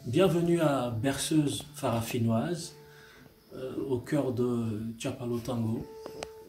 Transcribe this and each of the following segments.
Bienvenue à Berceuse Farafinoise, au cœur de Tchapalotango,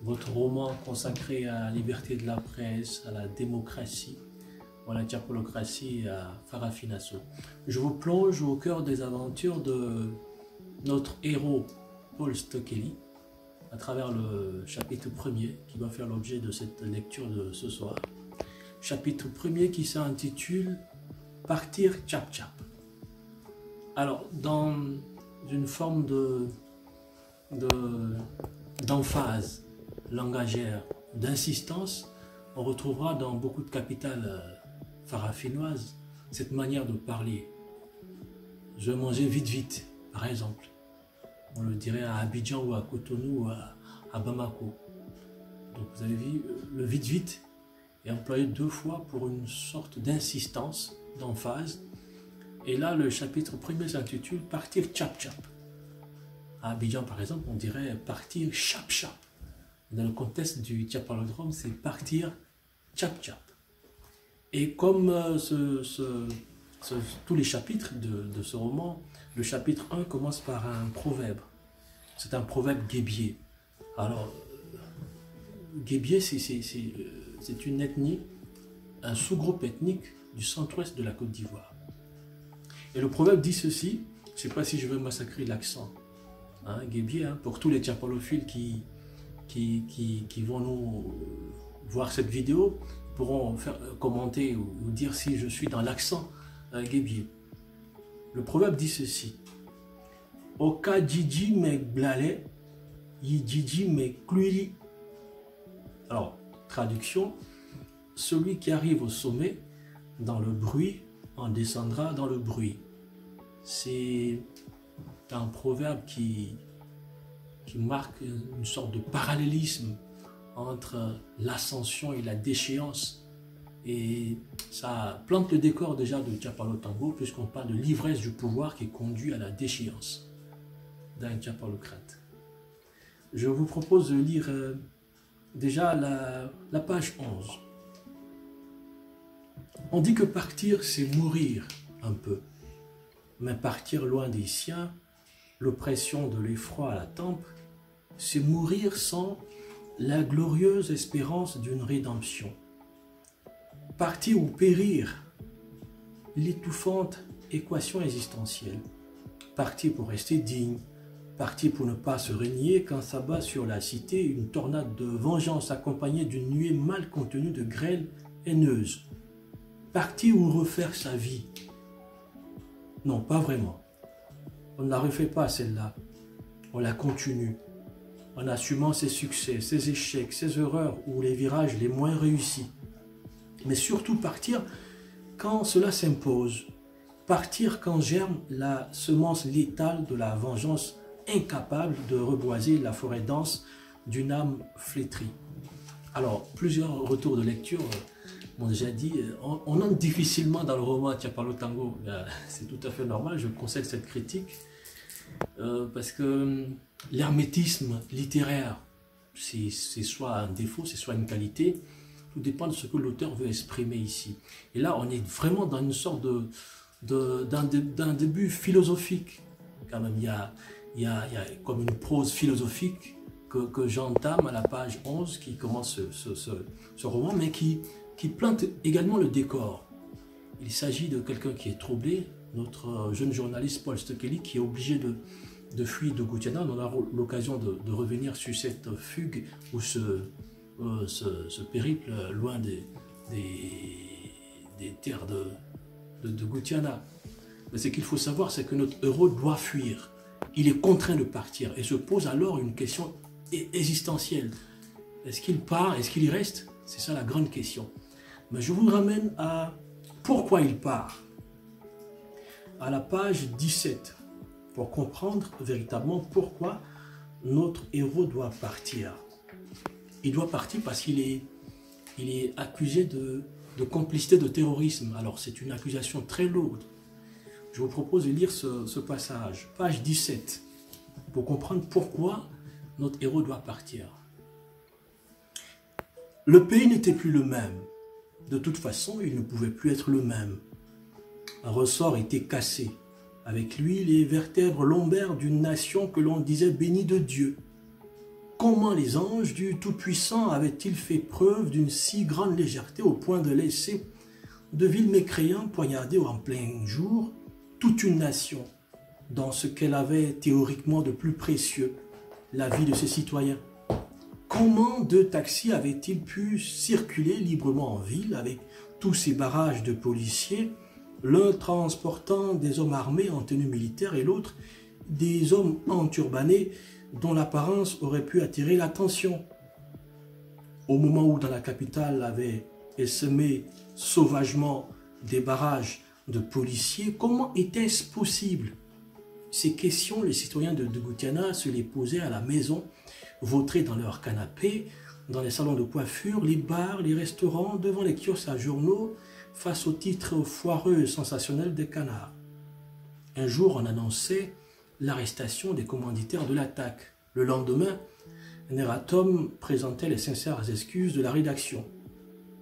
votre roman consacré à la liberté de la presse, à la démocratie, à la tchapalocratie et à Farafinasso. Je vous plonge au cœur des aventures de notre héros Paul Stokeley, à travers le chapitre premier qui va faire l'objet de cette lecture de ce soir. Chapitre premier qui s'intitule « Partir Tchap-Tchap ». Alors, dans une forme d'emphase langagère, d'insistance, on retrouvera dans beaucoup de capitales farafinoises cette manière de parler. Je vais manger vite vite, par exemple. On le dirait à Abidjan ou à Cotonou ou à Bamako. Donc vous avez vu, le vite vite est employé deux fois pour une sorte d'insistance, d'emphase. Et là, le chapitre premier s'intitule « Partir tchap-tchap ». À Abidjan, par exemple, on dirait « partir chap-chap ». Dans le contexte du tchapalodrome, c'est « partir tchap-tchap ». Et comme tous les chapitres de ce roman, le chapitre 1 commence par un proverbe. C'est un proverbe guébier. Alors, guébier, c'est une ethnie, un sous-groupe ethnique du centre-ouest de la Côte d'Ivoire. Et le proverbe dit ceci, je ne sais pas si je vais massacrer l'accent, guébier, pour tous les tchapalophiles qui vont nous voir cette vidéo, pourront commenter ou dire si je suis dans l'accent guébier. Le proverbe dit ceci, Oka djidji me blale, yi djidji me kluiri. Alors, traduction, celui qui arrive au sommet, dans le bruit, en descendra dans le bruit. C'est un proverbe qui marque une sorte de parallélisme entre l'ascension et la déchéance. Et ça plante le décor déjà de Tchapalotango, puisqu'on parle de l'ivresse du pouvoir qui conduit à la déchéance d'un tchapalocrate. Je vous propose de lire déjà la page 11. On dit que partir, c'est mourir un peu. Mais partir loin des siens, l'oppression de l'effroi à la tempe, c'est mourir sans la glorieuse espérance d'une rédemption. Partir ou périr, l'étouffante équation existentielle. Partir pour rester digne, partir pour ne pas se régner quand s'abat sur la cité une tornade de vengeance accompagnée d'une nuée mal contenue de grêle haineuse. Partir ou refaire sa vie. Non, pas vraiment. On ne la refait pas celle-là. On la continue. En assumant ses succès, ses échecs, ses erreurs ou les virages les moins réussis. Mais surtout partir quand cela s'impose. Partir quand germe la semence létale de la vengeance incapable de reboiser la forêt dense d'une âme flétrie. Alors, plusieurs retours de lecture m'ont déjà dit, on entre difficilement dans le roman Tchapalotango. C'est tout à fait normal, je concède cette critique, parce que l'hermétisme littéraire, c'est soit un défaut, c'est soit une qualité, tout dépend de ce que l'auteur veut exprimer ici. Et là, on est vraiment dans une sorte d'un début philosophique. Quand même, il y a comme une prose philosophique que j'entame à la page 11 qui commence ce roman, mais qui plante également le décor. Il s'agit de quelqu'un qui est troublé, notre jeune journaliste Paul Stokeley, qui est obligé de fuir de Goutiana. On aura l'occasion de revenir sur cette fugue ou ce périple loin des terres de Goutiana. Mais ce qu'il faut savoir, c'est que notre héros doit fuir. Il est contraint de partir et se pose alors une question existentielle. Est-ce qu'il part? Est-ce qu'il y reste? C'est ça la grande question. Mais je vous ramène à pourquoi il part. À la page 17, pour comprendre véritablement pourquoi notre héros doit partir. Il doit partir parce qu'il est accusé de complicité de terrorisme. Alors c'est une accusation très lourde. Je vous propose de lire ce passage, page 17, pour comprendre pourquoi notre héros doit partir. Le pays n'était plus le même. De toute façon, il ne pouvait plus être le même. Un ressort était cassé. avec lui les vertèbres lombaires d'une nation que l'on disait bénie de Dieu. Comment les anges du Tout-Puissant avaient-ils fait preuve d'une si grande légèreté au point de laisser de vils mécréants poignarder en plein jour toute une nation dans ce qu'elle avait théoriquement de plus précieux, la vie de ses citoyens? Comment deux taxis avaient-ils pu circuler librement en ville avec tous ces barrages de policiers, l'un transportant des hommes armés en tenue militaire et l'autre des hommes enturbanés dont l'apparence aurait pu attirer l'attention? Au moment où dans la capitale avait essaimé sauvagement des barrages de policiers, comment était-ce possible? Ces questions, les citoyens de Gutiana se les posaient à la maison, vautrés dans leur canapé, dans les salons de coiffure, les bars, les restaurants, devant les kiosques à journaux, face aux titres foireux et sensationnels des canards. Un jour, on annonçait l'arrestation des commanditaires de l'attaque. Le lendemain, un erratum présentait les sincères excuses de la rédaction.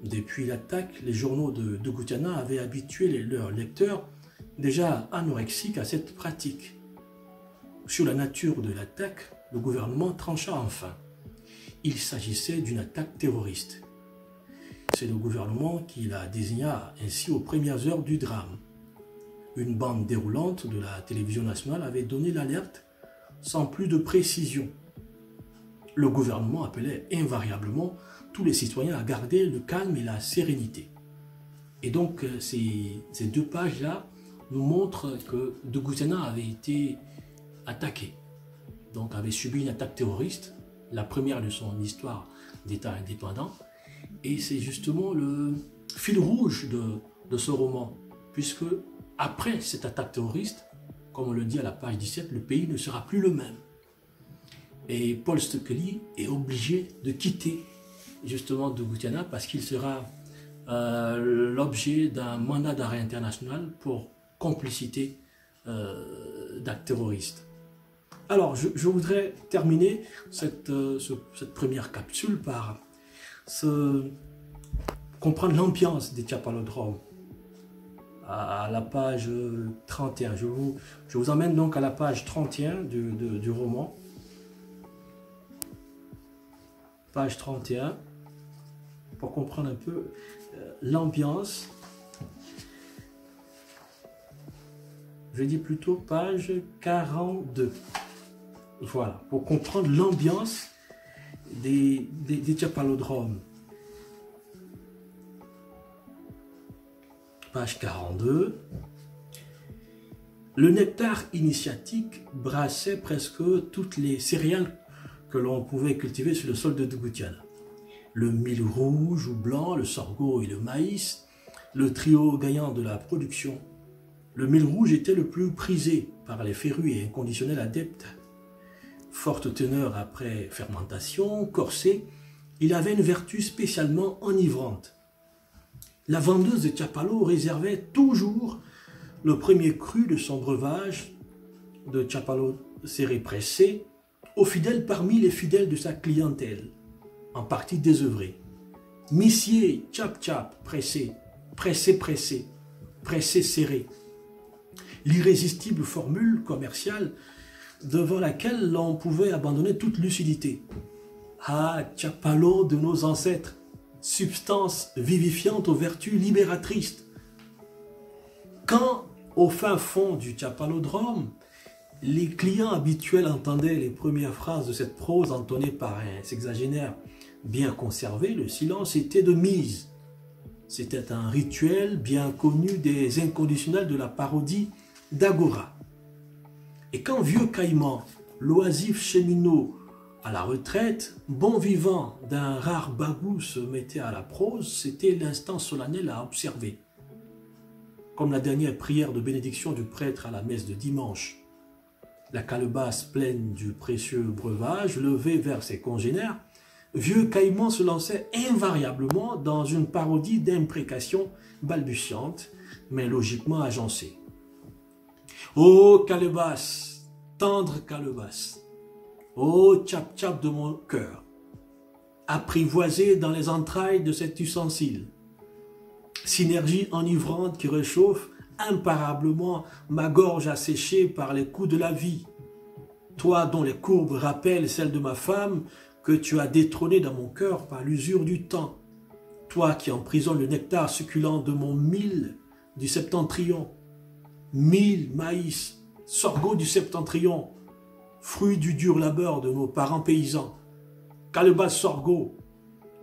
Depuis l'attaque, les journaux de Gutiana avaient habitué leurs lecteurs, déjà anorexiques, à cette pratique. Sur la nature de l'attaque, le gouvernement trancha enfin. Il s'agissait d'une attaque terroriste. C'est le gouvernement qui la désigna ainsi aux premières heures du drame. Une bande déroulante de la télévision nationale avait donné l'alerte sans plus de précision. Le gouvernement appelait invariablement tous les citoyens à garder le calme et la sérénité. Et donc ces deux pages-là nous montrent que de Gutiana avait été attaqué, donc avait subi une attaque terroriste, la première de son histoire d'État indépendant. Et c'est justement le fil rouge de ce roman, puisque après cette attaque terroriste, comme on le dit à la page 17, le pays ne sera plus le même. Et Paul Stokeley est obligé de quitter justement de Gutiana parce qu'il sera l'objet d'un mandat d'arrêt international pour complicité d'actes terroristes. Alors, je voudrais terminer cette première capsule par comprendre l'ambiance des Tchapalodromes. À la page 31. Je vous emmène donc à la page 31 du roman. Page 31, pour comprendre un peu l'ambiance. Je dis plutôt page 42. Voilà, pour comprendre l'ambiance des Tchapalodromes. Page 42. Le nectar initiatique brassait presque toutes les céréales que l'on pouvait cultiver sur le sol de Gutiana. Le mil rouge ou blanc, le sorgho et le maïs, le trio gagnant de la production. Le mil rouge était le plus prisé par les férus et inconditionnels adeptes. Forte teneur après fermentation, corsé, il avait une vertu spécialement enivrante. La vendeuse de Tchapalo réservait toujours le premier cru de son breuvage de Tchapalo serré pressé aux fidèles parmi les fidèles de sa clientèle, en partie désœuvrée. Missier, tchap-tchap, pressé, pressé-pressé, pressé-serré. L'irrésistible formule commerciale devant laquelle l'on pouvait abandonner toute lucidité. Ah, Tchapalo de nos ancêtres, substance vivifiante aux vertus libératrices. Quand, au fin fond du Tchapalodrome, les clients habituels entendaient les premières phrases de cette prose entonnée par un sexagénaire bien conservé, le silence était de mise. C'était un rituel bien connu des inconditionnels de la parodie d'Agora. Et quand vieux Caïman, l'oisif cheminot à la retraite, bon vivant d'un rare bagou se mettait à la prose, c'était l'instant solennel à observer. Comme la dernière prière de bénédiction du prêtre à la messe de dimanche. La calebasse pleine du précieux breuvage levée vers ses congénères, vieux Caïman se lançait invariablement dans une parodie d'imprécations balbutiantes, mais logiquement agencées. Ô calebasse, tendre calebasse, ô tchap-tchap de mon cœur, apprivoisé dans les entrailles de cet ustensile, synergie enivrante qui réchauffe imparablement ma gorge asséchée par les coups de la vie. Toi dont les courbes rappellent celles de ma femme, que tu as détrônée dans mon cœur par l'usure du temps. Toi qui emprisonnes le nectar succulent de mon mil du septentrion. Mil, maïs, sorgho du septentrion, fruit du dur labeur de nos parents paysans. Calebasse sorgho,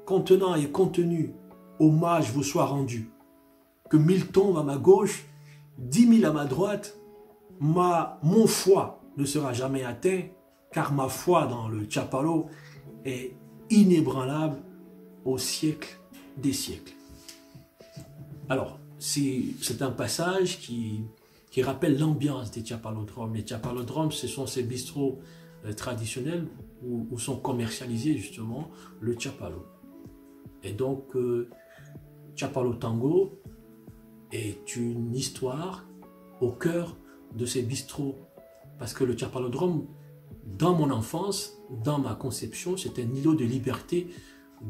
contenant et contenu, hommage vous soit rendu. Que 1000 tombent à ma gauche, 10 000 à ma droite, mon foie ne sera jamais atteint, car ma foi dans le Tchapalo est inébranlable au siècle des siècles. Alors, c'est un passage qui rappelle l'ambiance des Tchapalodromes. Les Tchapalodromes, ce sont ces bistrots traditionnels où sont commercialisés justement le Tchapalo. Et donc, Tchapalo Tango est une histoire au cœur de ces bistrots. Parce que le Tchapalodrome, dans mon enfance, dans ma conception, c'est un îlot de liberté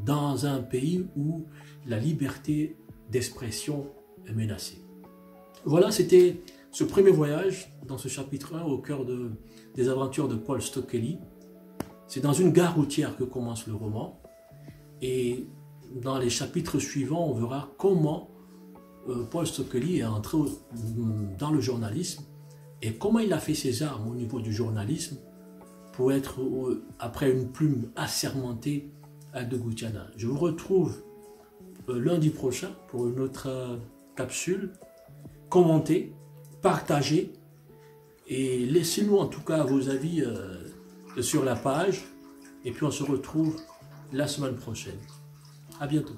dans un pays où la liberté d'expression est menacée. Voilà, c'était ce premier voyage dans ce chapitre 1 au cœur des aventures de Paul Stokeley. C'est dans une gare routière que commence le roman. Et dans les chapitres suivants, on verra comment Paul Stokeley est entré dans le journalisme et comment il a fait ses armes au niveau du journalisme pour être, après une plume assermentée, à de Gutiana. Je vous retrouve lundi prochain pour une autre capsule. Commentez, partagez et laissez-nous en tout cas vos avis sur la page. Et puis on se retrouve la semaine prochaine. À bientôt.